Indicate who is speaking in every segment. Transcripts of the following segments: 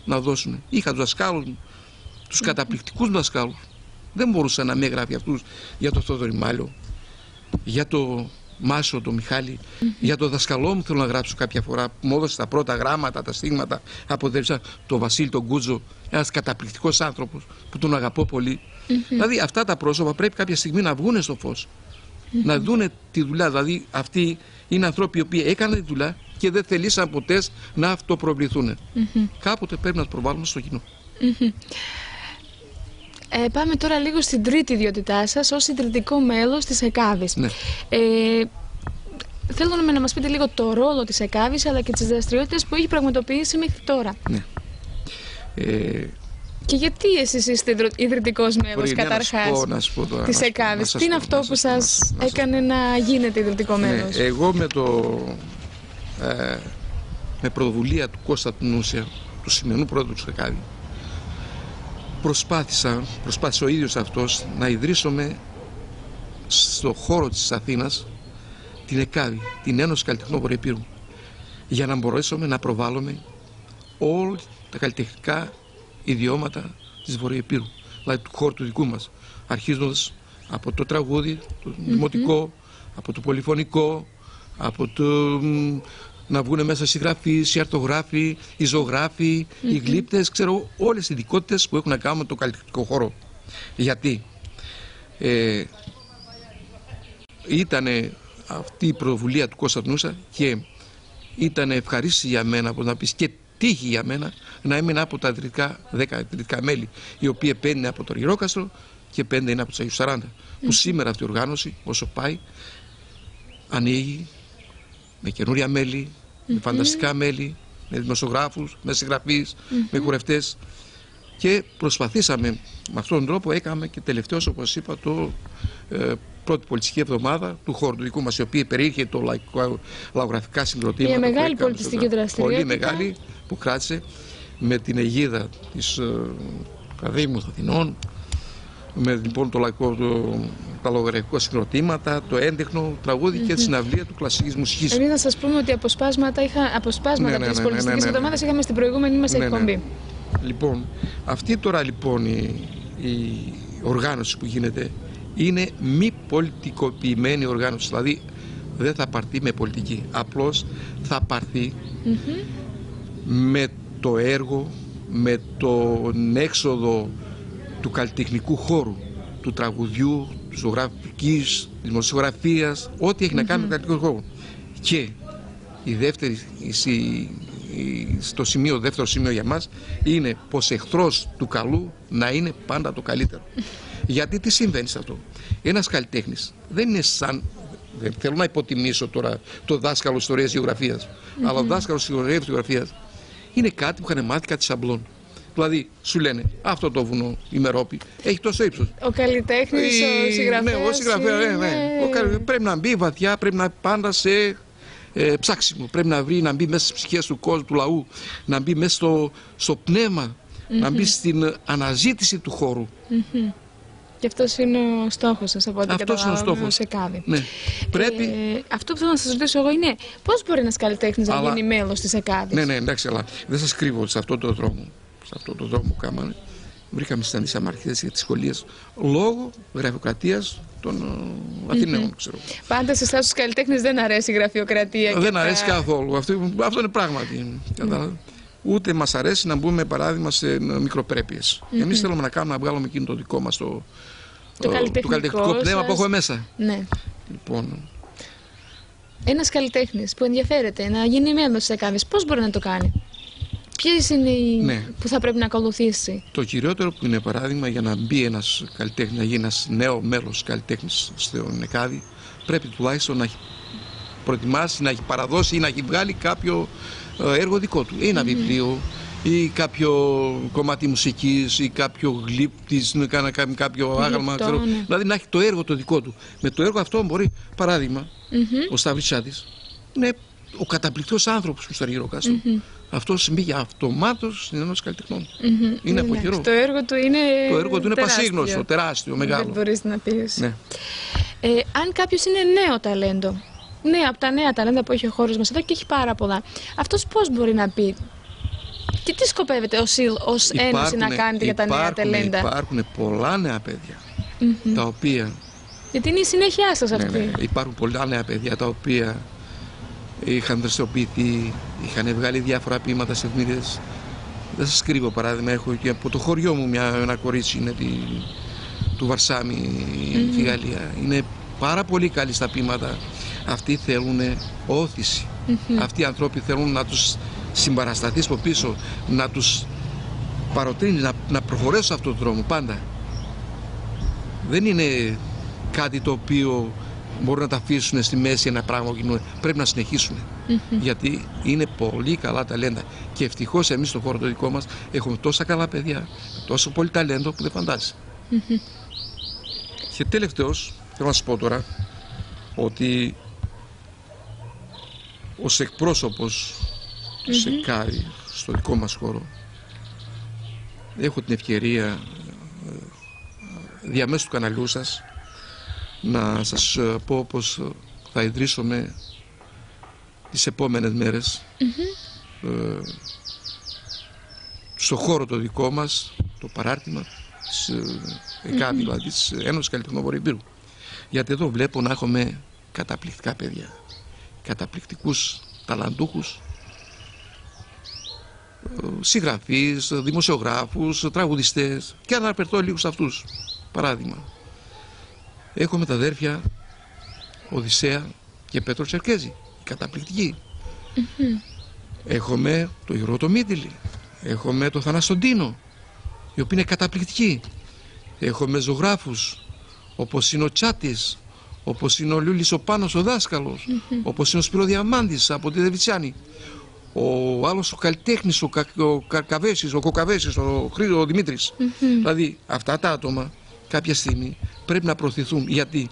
Speaker 1: να δώσουν. Είχα τους δασκάλους, τους καταπληκτικούς δασκάλους. Δεν μπορούσα να με γράφει αυτούς για το Θόδωρη Μάλιο, για το Μάσο, το Μιχάλη, για το δασκαλό μου θέλω να γράψω κάποια φορά που μου έδωσε τα πρώτα γράμματα, τα στίγματα, αποδεύσα το Βασίλη τον Κούτζο, ένας καταπληκτικός άνθρωπος που τον αγαπώ πολύ. Δηλαδή αυτά τα πρόσωπα πρέπει κάποια στιγμή να βγουν στο φως, να δούνε τη δουλειά. Δηλαδή αυτοί είναι άνθρωποι οι οποίοι έκαναν τη δουλειά και δεν θελήσαν ποτέ να αυτοπροβληθούν. Κάποτε πρέπει να τους προβάλλουμε στο κοινό.
Speaker 2: Πάμε τώρα λίγο στην τρίτη ιδιότητά σας ως ιδρυτικό μέλος της ΕΚΑΒΗΣ.
Speaker 1: Ναι.
Speaker 2: Θέλω να μας πείτε λίγο το ρόλο της ΕΚΑΒΗΣ αλλά και τις δραστηριότητες που έχει πραγματοποιήσει μέχρι τώρα.
Speaker 1: Ναι.
Speaker 2: Και γιατί εσείς είστε ιδρυτικός μέλος καταρχάς της ΕΚΑΒΗΣ? Τι είναι αυτό που σας έκανε να γίνετε ιδρυτικό μέλος?
Speaker 1: Ναι, εγώ με πρωτοβουλία του Κώστα του Νούσια, του σημερινού πρόεδρου της ΕΚΑΒΗΣ, προσπάθησα ο ίδιος αυτός να ιδρύσουμε στο χώρο της Αθήνας την ΕΚΑΒΗ, την Ένωση Καλλιτεχνών Βορειοεπίρου, για να μπορέσουμε να προβάλλουμε όλα τα καλλιτεχνικά ιδιώματα της Βορειοεπίρου, δηλαδή του χώρου του δικού μας, αρχίζοντας από το τραγούδι, το δημοτικό, από το πολυφωνικό, από το να βγουν μέσα συγγραφείς, οι αρτογράφοι, οι ζωγράφοι, οι γλύπτες, ξέρω, όλες οι ειδικότητες που έχουν να κάνουν με το καλλιτεχνικό χώρο. Γιατί ήταν αυτή η πρωτοβουλία του Κώστα Νούσα και ήταν ευχαρίστηση για μένα, πώς να πεις, και τύχη για μένα να ήμουν από τα 10 ιδρυτικά μέλη, οι οποίοι 5 είναι από το Αργυρόκαστρο και 5 είναι από τους Αγίους 40, που σήμερα αυτή η οργάνωση, όσο πάει, ανοίγει με καινούρια μέλη, με φανταστικά μέλη, με δημοσιογράφους, με συγγραφείς, με χορευτές, και προσπαθήσαμε με αυτόν τον τρόπο. Έκαμε και τελευταίως, όπως είπα, το πρώτη πολιτιστική εβδομάδα του χώρου του δικού μας, η οποία περιείχε το λαογραφικά συγκροτήματα.
Speaker 2: Μια μεγάλη πολιτιστική δραστηριότητα.
Speaker 1: Πολύ μεγάλη, που κράτησε με την αιγίδα της Ακαδημίας Αθηνών, με λοιπόν τα λογογραφικά συγκροτήματα, το έντεχνο τραγούδι και τη συναυλία του κλασικής μουσικής.
Speaker 2: Να σας πούμε ότι αποσπάσματα από τις πολιτιστικές εβδομάδες είχαμε στην προηγούμενη μας εκπομπή.
Speaker 1: Λοιπόν, αυτή τώρα λοιπόν η οργάνωση που γίνεται είναι μη πολιτικοποιημένη οργάνωση, δηλαδή δεν θα πάρθει με πολιτική, απλώς θα πάρθει με το έργο, με τον έξοδο του καλλιτεχνικού χώρου, του τραγουδιού, της ζωγραφικής, της δημοσιογραφίας, ό,τι έχει να κάνει με τον καλλιτεχνικό χώρο. Και η δεύτερη, στο δεύτερο σημείο για μας είναι πως εχθρός του καλού να είναι πάντα το καλύτερο. Γιατί τι συμβαίνει σε αυτό? Ένας καλλιτέχνης δεν είναι σαν, δεν θέλω να υποτιμήσω τώρα το δάσκαλο ιστορίας γεωγραφίας, αλλά ο δάσκαλος ιστορίας γεωγραφίας είναι κάτι που είχαν μάθει κάτι σαμπλών. Δηλαδή, σου λένε, αυτό το βουνό, η Μερόπη, έχει τόσο ύψος.
Speaker 2: Ο καλλιτέχνης, ο συγγραφέας.
Speaker 1: Ναι, ο συγγραφέας, πρέπει να μπει βαθιά, πρέπει να πάντα σε ψάξιμο. Πρέπει να μπει μέσα στις ψυχές του κόσμου, του λαού, να μπει μέσα στο πνεύμα, να μπει στην αναζήτηση του χώρου.
Speaker 2: Και αυτός είναι ο στόχος σας, από ό,τι καταλαβαίνω, σε ΕΚΑΒΗ.
Speaker 1: Ναι. Πρέπει...
Speaker 2: αυτό που θέλω να σας ρωτήσω εγώ είναι πώς μπορεί ένας καλλιτέχνης να γίνει μέλος της ΕΚΑΒΗ?
Speaker 1: Ναι, εντάξει, αλλά δεν σας κρύβω ότι σε αυτό το δρόμο που κάμανε, βρήκαμε συναντήσεις αμαρχητές για τις σχολείες λόγω γραφειοκρατίας των Αθηναίων, ξέρω.
Speaker 2: Πάντα σε εσάς τους καλλιτέχνες δεν αρέσει η γραφειοκρατία.
Speaker 1: Δεν αρέσει καθόλου. Αυτό είναι πράγματι. Ούτε μας αρέσει να μπούμε, παράδειγμα, σε μικροπρέπειες. Εμείς θέλουμε να βγάλουμε εκείνο το δικό μας το καλλιτεχνικό πνεύμα που έχουμε μέσα.
Speaker 2: Ναι.
Speaker 1: Λοιπόν,
Speaker 2: ένας καλλιτέχνης που ενδιαφέρεται να γίνει μέλος της ΕΚΑΒΗΣ, πώς μπορεί να το κάνει? Ποιες είναι οι που θα πρέπει να ακολουθήσει?
Speaker 1: Το κυριότερο που είναι, παράδειγμα, για να μπει ένας καλλιτέχνης, να γίνει ένας νέο μέλος καλλιτέχνης στην ΕΚΑΒΗ, πρέπει τουλάχιστον να έχει προετοιμάσει, να έχει παραδώσει ή να έχει βγάλει κάποιο έργο δικό του. Ή ένα βιβλίο, ή κάποιο κομμάτι μουσικής, ή κάποιο γλύπτης, κάποιο άγαλμα. Δηλαδή να έχει το έργο το δικό του. Με το έργο αυτό μπορεί, παράδειγμα, ο Σταυριτσάτης είναι ο καταπληκτικός άνθρωπος που στο Αργυρόκαστρο. Αυτός μπήκε αυτομάτως στην Ένωση Καλλιτεχνών. Είναι από καιρό.
Speaker 2: Το έργο του είναι
Speaker 1: πασίγνωστο, τεράστιο, μεγάλο.
Speaker 2: Δεν μπορείς να πεις. Ναι. Αν κάποιος είναι νέο ταλέντο, από τα νέα ταλέντα που έχει ο χώρος μας εδώ και έχει πάρα πολλά, αυτός πώς μπορεί να πει Και τι σκοπεύετε ως Ένωση να κάνετε για τα νέα ταλέντα?
Speaker 1: Υπάρχουν πολλά νέα παιδιά, τα οποία...
Speaker 2: Γιατί είναι η συνέχεια σας αυτή.
Speaker 1: Ναι, υπάρχουν πολλά νέα παιδιά τα οποία είχαν δραστηριοποιηθεί, είχαν βγάλει διάφορα ποίηματα σε εφημερίδες. Δεν σας κρύβω, παράδειγμα, έχω και από το χωριό μου ένα κορίτσι, είναι του Βαρσάμι, στη Γαλλία. Είναι πάρα πολύ καλή στα ποίηματα. Αυτοί θέλουν όθηση. Αυτοί οι άνθρωποι θέλουν να τους συμπαρασταθείς από πίσω, να τους παροτρύνεις να προχωρήσουν σε αυτόν τον δρόμο πάντα. Δεν είναι κάτι το οποίο μπορούν να τα αφήσουν στη μέση ένα πράγμα κοινό. Πρέπει να συνεχίσουν. Γιατί είναι πολύ καλά ταλέντα. Και ευτυχώς εμείς στον χώρο το δικό μας έχουμε τόσα καλά παιδιά, τόσο πολύ ταλέντο που δεν φαντάζεσαι. Και τελευταίος, θέλω να σας πω τώρα ότι ως εκπρόσωπος σε ΚΑΔΙ, στο δικό μας χώρο, έχω την ευκαιρία διαμέσου του καναλιού σας να σας πω πως θα ιδρύσουμε τις επόμενες μέρες στο χώρο το δικό μας, το παράρτημα της ΕΚΑΒ, δηλαδή της Ένωσης Καλλιτεχνών Βορειοϊπήρου. Γιατί εδώ βλέπω να έχουμε καταπληκτικά παιδιά, καταπληκτικούς ταλαντούχους, συγγραφείς, δημοσιογράφους, τραγουδιστές, και να αναφερθώ λίγο σε αυτούς. Παράδειγμα, έχουμε τα αδέρφια Οδυσσέα και Πέτρο Τσερκέζη, καταπληκτικοί. Έχουμε το Γιώργο το Μίτιλη, έχουμε το Θαναστοντίνο, οι οποίοι είναι καταπληκτικοί. Έχουμε ζωγράφους όπως είναι ο Τσάτης, όπως είναι ο Λιούλης ο Πάνος ο δάσκαλος, όπως είναι ο Σπύρο Διαμάντης από τη Δεβιτσιάνη, ο άλλος ο καλλιτέχνης, ο Καρκαβέσης, ο Κοκαβέσης, ο Δημήτρης. Δηλαδή αυτά τα άτομα κάποια στιγμή πρέπει να προωθηθούν, γιατί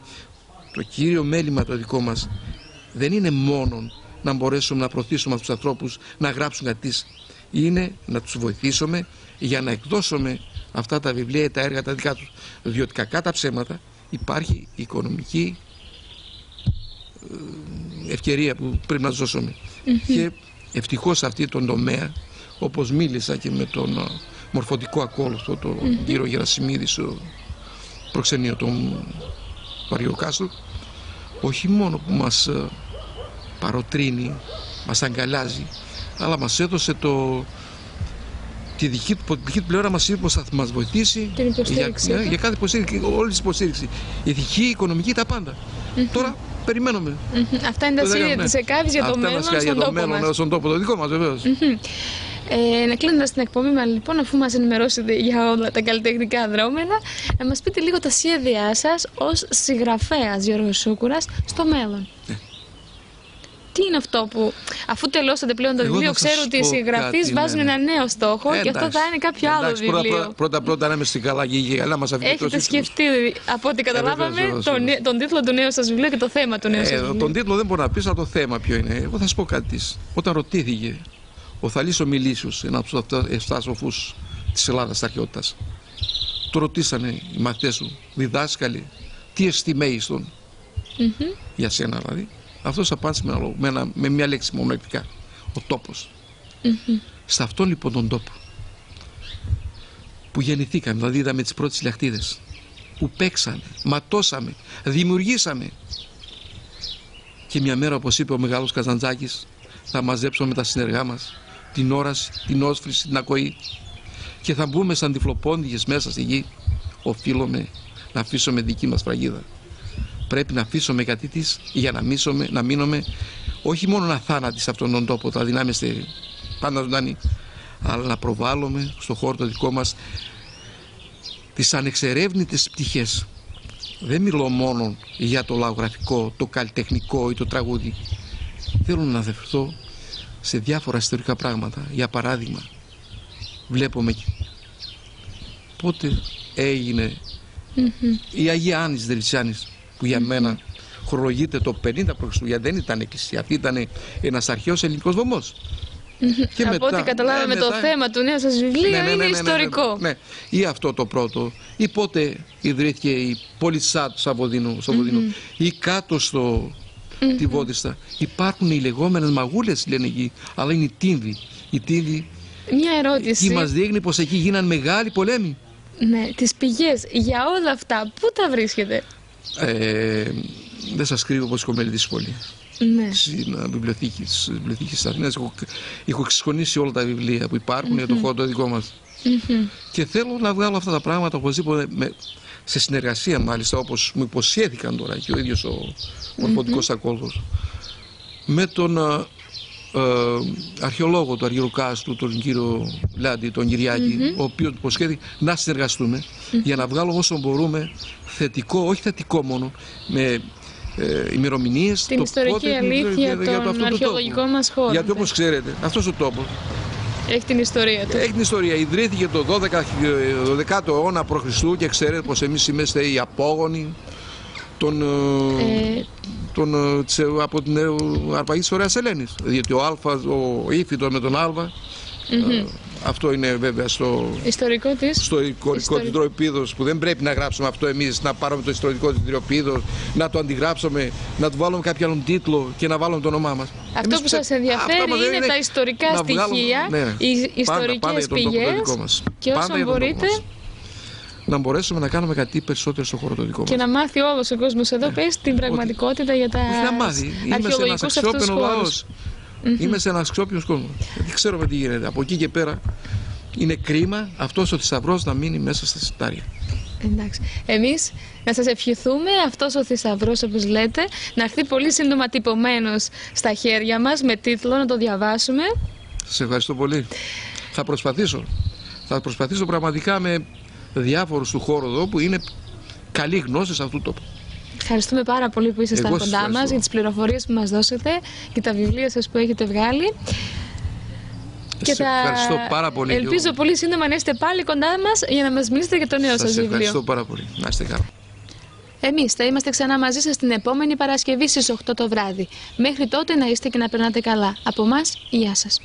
Speaker 1: το κύριο μέλημα το δικό μας δεν είναι μόνο να μπορέσουμε να προωθήσουμε αυτούς τους ανθρώπους να γράψουν κάτι, είναι να τους βοηθήσουμε για να εκδώσουμε αυτά τα βιβλία ή τα έργα τα δικά τους. Διότι κακά τα ψέματα υπάρχει οικονομική ευκαιρία που πρέπει να τους δώσουμε. Και ευτυχώς σε αυτή τον τομέα, όπως μίλησα και με τον μορφωτικό ακόλουθο, τον κύριο Γερασιμίδη, στο προξενείο των Βαριοκάστρου, όχι μόνο που μας παροτρύνει, μας αγκαλιάζει, αλλά μας έδωσε τη δική του πλευρά, μας είπε πως θα μας βοηθήσει για κάθε υποστήριξη, όλη την υποστήριξη, ηθική, οικονομική, τα πάντα. Τώρα περιμένουμε.
Speaker 2: Αυτά είναι τα σχέδια της ΕΚΑΒ για το μέλλον
Speaker 1: στον τόπο, το δικό μας βεβαίως.
Speaker 2: Να κλείνοντας την εκπομπή μας, λοιπόν, αφού μας ενημερώσετε για όλα τα καλλιτεχνικά δρόμενα, να μας πείτε λίγο τα σχέδιά σας ως συγγραφέας Γιώργος Σούκουρας στο μέλλον. Τι είναι αυτό που, αφού τελώσατε πλέον το βιβλίο, ξέρω ότι οι συγγραφείς βάζουν ένα νέο στόχο και αυτό θα είναι κάποιο άλλο βιβλίο.
Speaker 1: Πρώτα να είμαι στην καλά γη, αλλά μας αφήνει.
Speaker 2: Έχετε σκεφτεί, από ό,τι καταλάβαμε, τον τίτλο του νέου σας βιβλίου και το θέμα του νέου σας βιβλίου?
Speaker 1: Τον τίτλο δεν μπορώ να πεις, αλλά το θέμα ποιο είναι. Εγώ θα σας πω κάτι. Όταν ρωτήθηκε ο Θαλής ο Μιλήσιος, ένας από τους 7 σοφούς της Ελλάδας της αρχαιότητας, το ρωτήσανε οι μαθητές του, διδάσκαλοι, τι εστί μέγιστον για σένα δηλαδή. Αυτός απάντησε με μια λέξη μονολεκτικά: ο τόπος. Σε αυτόν λοιπόν τον τόπο που γεννηθήκαμε, δηλαδή είδαμε τις πρώτες λιαχτίδες που παίξαμε, ματώσαμε, δημιουργήσαμε, και μια μέρα, όπως είπε ο μεγάλος Καζαντζάκης, θα μαζέψουμε με τα συνεργά μας την όραση, την όσφρηση, την ακοή και θα μπούμε σαν τυφλοπόντιες μέσα στη γη. Οφείλουμε να αφήσουμε δική μας φραγίδα. Πρέπει να αφήσουμε κάτι της για να μείνουμε όχι μόνο αθάνατοι σε αυτόν τον τόπο, δηλαδή να είμαστε πάντα ζωντανοί, αλλά να προβάλλουμε στον χώρο το δικό μας τις ανεξερεύνητες πτυχές. Δεν μιλώ μόνο για το λαογραφικό, το καλλιτεχνικό ή το τραγούδι. Θέλω να αναφερθώ σε διάφορα ιστορικά πράγματα. Για παράδειγμα, βλέπουμε πότε έγινε η Αγία Άννης Δελισιάνης, που για μένα χρονολογείται το 50 π.Χ. Δεν ήταν εκκλησία, αυτή ήταν ένας αρχαίος ελληνικός βωμός.
Speaker 2: Και από ό,τι καταλάβαμε το θέμα του νέου σας βιβλίου είναι ιστορικό.
Speaker 1: Ναι. Ή αυτό το πρώτο, ή πότε ιδρύθηκε η πόλη στο Βοδίνο, ή κάτω στη Βόδιστα. Υπάρχουν οι λεγόμενες μαγούλες, λένε εκεί, αλλά είναι οι τύμβοι. Οι τύμβοι
Speaker 2: Μια ερώτηση.
Speaker 1: Τι μας δείχνει πως εκεί γίναν μεγάλοι πολέμοι.
Speaker 2: Ναι, τις πηγές για όλα αυτά, πού τα βρίσκετε?
Speaker 1: Δεν σας κρύβω πως έχω μελετήσει πολύ.
Speaker 2: Ναι.
Speaker 1: Στην βιβλιοθήκη της Αθήνας έχω εξοικονίσει όλα τα βιβλία που υπάρχουν για το χώρο το δικό μας. Και θέλω να βγάλω αυτά τα πράγματα οπωσδήποτε σε συνεργασία, μάλιστα, όπως μου υποσχέθηκαν τώρα και ο ίδιος ο Μορφωτικός Ακόλουθος, με τον αρχαιολόγο του Αργυροκάστρου, τον κύριο Λάντι, τον Κυριάκη, ο οποίος υποσχέθηκε να συνεργαστούμε για να βγάλω όσο μπορούμε θετικό, όχι θετικό μόνο, με ημερομηνίες,
Speaker 2: την ιστορική αλήθεια, τον αρχαιολογικό μας χώρο.
Speaker 1: Γιατί όπως ξέρετε, αυτός ο τόπος
Speaker 2: έχει την ιστορία του.
Speaker 1: Έχει την ιστορία. Ιδρύθηκε το 12ο αιώνα π.Χ. και ξέρετε πως εμείς είμαστε οι απόγονοι από την αρπαγή Ωραίας Ελένης. Γιατί ο Ήφιτος με τον Άλβα, αυτό είναι βέβαια στο ιστορικό της Τριοπίδος, που δεν πρέπει να γράψουμε αυτό εμείς, να πάρουμε το ιστορικό της Τριοπίδος, να το αντιγράψουμε, να του βάλουμε κάποιο άλλον τίτλο και να βάλουμε το όνομά μας.
Speaker 2: Αυτό που σας ενδιαφέρει είναι τα ιστορικά στοιχεία, οι ιστορικές πηγές και όσο μπορείτε
Speaker 1: να μπορέσουμε να κάνουμε κάτι περισσότερο στο χώρο το δικό μας.
Speaker 2: Και να μάθει όλος ο κόσμος εδώ πες την πραγματικότητα για τα αρχαιολογικούς αυτούς χώρους.
Speaker 1: Είμαι σε ένα αξιόπιος κόσμο. Γιατί ξέρουμε τι γίνεται. Από εκεί και πέρα είναι κρίμα αυτός ο θησαυρός να μείνει μέσα στα σιτάρια.
Speaker 2: Εντάξει. Εμείς να σας ευχηθούμε αυτός ο θησαυρός, όπως λέτε, να έρθει πολύ σύντομα τυπωμένος στα χέρια μας με τίτλο να το διαβάσουμε.
Speaker 1: Σας ευχαριστώ πολύ. Θα προσπαθήσω πραγματικά με διάφορους του χώρου εδώ που είναι καλή γνώση σε αυτού του τόπου.
Speaker 2: Ευχαριστούμε πάρα πολύ που ήσασταν κοντά μας, για τις πληροφορίες που μας δώσετε και τα βιβλία σας που έχετε βγάλει.
Speaker 1: Και ευχαριστώ πάρα πολύ.
Speaker 2: Ελπίζω πολύ σύντομα να είστε πάλι κοντά μας για να μας μιλήσετε για το νέο σας βιβλίο. Σας
Speaker 1: ευχαριστώ πάρα πολύ. Να είστε καλά.
Speaker 2: Εμείς θα είμαστε ξανά μαζί σας την επόμενη Παρασκευή στις 8 το βράδυ. Μέχρι τότε να είστε και να περνάτε καλά. Από μας, γεια σας.